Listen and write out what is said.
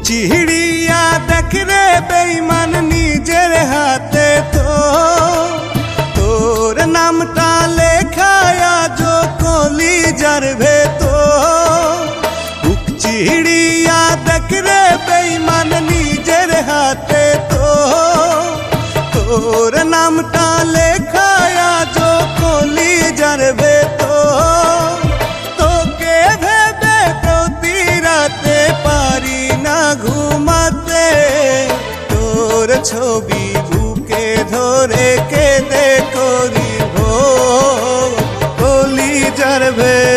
চিড়িয়া দেখ রে বেঈমান নিজের হাতে তোর নামটা লেখায়া যো কলিজার ভেতর। চিড়িয়া দেখ রে বেঈমান নিজের হাতে তোর নামটা লেখায়া যো কলিজার ভেতর। তোকে ভেবে প্রতি রাতে পারি না ঘুমাতে, তোর ছবি বুকে ধরে কেঁদে করি ভোর কলিজার ভেতর।